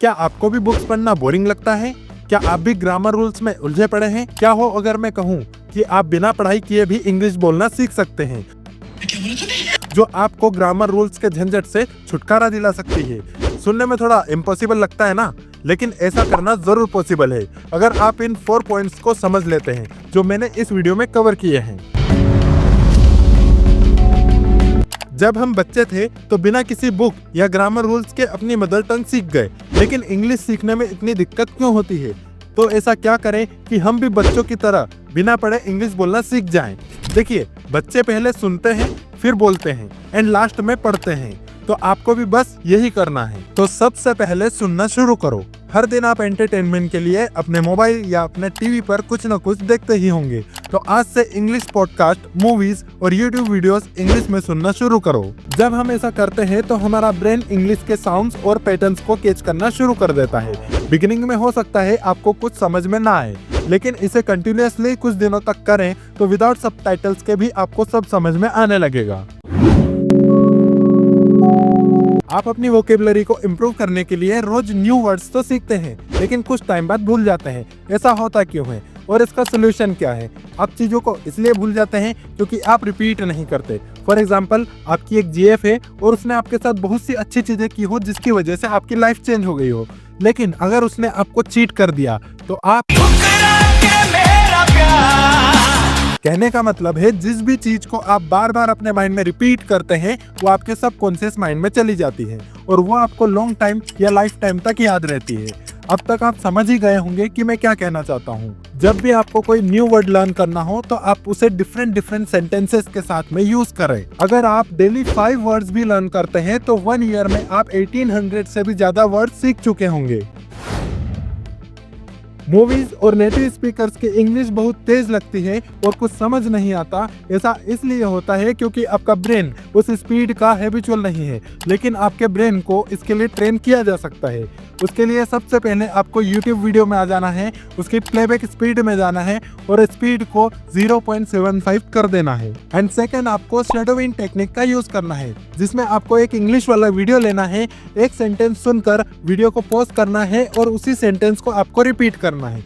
क्या आपको भी बुक्स पढ़ना बोरिंग लगता है? क्या आप भी ग्रामर रूल्स में उलझे पड़े हैं? क्या हो अगर मैं कहूँ कि आप बिना पढ़ाई किए भी इंग्लिश बोलना सीख सकते हैं, जो आपको ग्रामर रूल्स के झंझट से छुटकारा दिला सकती है। सुनने में थोड़ा इम्पॉसिबल लगता है ना, लेकिन ऐसा करना जरूर पॉसिबल है अगर आप इन 4 पॉइंट्स को समझ लेते हैं जो मैंने इस वीडियो में कवर किए हैं। जब हम बच्चे थे तो बिना किसी बुक या ग्रामर रूल्स के अपनी मदर टंग सीख गए, लेकिन इंग्लिश सीखने में इतनी दिक्कत क्यों होती है? तो ऐसा क्या करें कि हम भी बच्चों की तरह बिना पढ़े इंग्लिश बोलना सीख जाएं? देखिए, बच्चे पहले सुनते हैं, फिर बोलते हैं एंड लास्ट में पढ़ते हैं, तो आपको भी बस यही करना है। तो सबसे पहले सुनना शुरू करो। हर दिन आप एंटरटेनमेंट के लिए अपने मोबाइल या अपने टीवी पर कुछ न कुछ देखते ही होंगे, तो आज से इंग्लिश पॉडकास्ट, मूवीज और यूट्यूब वीडियोस इंग्लिश में सुनना शुरू करो। जब हम ऐसा करते हैं तो हमारा ब्रेन इंग्लिश के साउंड्स और पैटर्न्स को कैच करना शुरू कर देता है। बिगिनिंग में हो सकता है आपको कुछ समझ में ना आए, लेकिन इसे कंटिन्यूअसली कुछ दिनों तक करें तो विदाउट सबटाइटल्स के भी आपको सब समझ में आने लगेगा। आप अपनी वोकेबलरी को इम्प्रूव करने के लिए रोज न्यू वर्ड्स तो सीखते हैं, लेकिन कुछ टाइम बाद भूल जाते हैं। ऐसा होता क्यों है और इसका सोल्यूशन क्या है? आप चीजों को इसलिए भूल जाते हैं क्योंकि आप रिपीट नहीं करते। फॉर एग्जाम्पल, आपकी एक जीएफ है और उसने आपके साथ बहुत सी अच्छी चीजें की हो जिसकी वजह से आपकी लाइफ चेंज हो गई हो, लेकिन अगर उसने आपको चीट कर दिया तो आप कहने का मतलब है जिस भी चीज को आप बार बार अपने माइंड में रिपीट करते हैं वो आपके सबकॉन्शियस माइंड में चली जाती है और वो आपको लॉन्ग टाइम या लाइफ टाइम तक याद रहती है। अब तक आप समझ ही गए होंगे कि मैं क्या कहना चाहता हूँ। जब भी आपको कोई न्यू वर्ड लर्न करना हो तो आप उसे डिफरेंट सेंटेंसेस के साथ में यूज करें। अगर आप डेली 5 वर्ड्स भी लर्न करते हैं तो 1 ईयर में आप 1800 से भी ज्यादा वर्ड सीख चुके होंगे। मूवीज और नेटिव स्पीकर्स की इंग्लिश बहुत तेज लगती है और कुछ समझ नहीं आता। ऐसा इसलिए होता है क्योंकि आपका ब्रेन उस स्पीड का हैबिचुअल नहीं है, लेकिन आपके ब्रेन को इसके लिए ट्रेन किया जा सकता है। उसके लिए सबसे पहले आपको YouTube वीडियो में आ जाना है, उसकी प्लेबैक स्पीड में जाना है और स्पीड को 0.75 कर देना है। एंड सेकेंड, आपको शैडोइंग टेक्निक का यूज करना है, जिसमें आपको एक इंग्लिश वाला वीडियो लेना है, एक सेंटेंस सुनकर वीडियो को पॉज करना है और उसी सेंटेंस को आपको रिपीट करना है।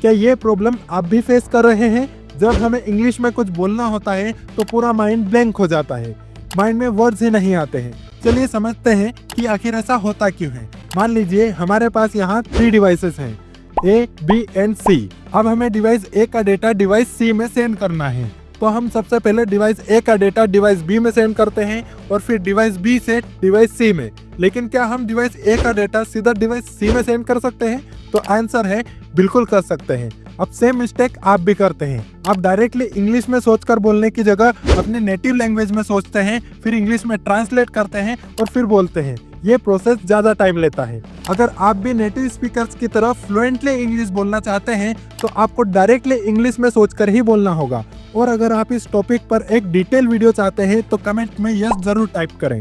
क्या ये प्रॉब्लम आप भी फेस कर रहे हैं? जब हमें इंग्लिश में कुछ बोलना होता है तो पूरा माइंड ब्लैंक हो जाता है, माइंड में वर्ड्स ही नहीं आते हैं। चलिए समझते हैं कि आखिर ऐसा होता क्यों है। मान लीजिए हमारे पास यहाँ 3 डिवाइसेस हैं, A, B एंड C। अब हमें डिवाइस A का डेटा डिवाइस C में सेंड करना है, तो हम सबसे पहले डिवाइस A का डेटा डिवाइस B में सेंड करते हैं और फिर डिवाइस B से डिवाइस C में। लेकिन क्या हम डिवाइस A का डेटा सीधा डिवाइस C में सेंड कर सकते हैं? तो आंसर है बिल्कुल कर सकते हैं। अब सेम मिस्टेक आप भी करते हैं। आप डायरेक्टली इंग्लिश में सोचकर बोलने की जगह अपने नेटिव लैंग्वेज में सोचते हैं, फिर इंग्लिश में ट्रांसलेट करते हैं और फिर बोलते हैं। ये प्रोसेस ज्यादा टाइम लेता है। अगर आप भी नेटिव स्पीकर्स की तरह फ्लुएंटली इंग्लिश बोलना चाहते हैं तो आपको डायरेक्टली इंग्लिश में सोचकर ही बोलना होगा। और अगर आप इस टॉपिक पर एक डिटेल वीडियो चाहते हैं तो कमेंट में यस जरूर टाइप करें।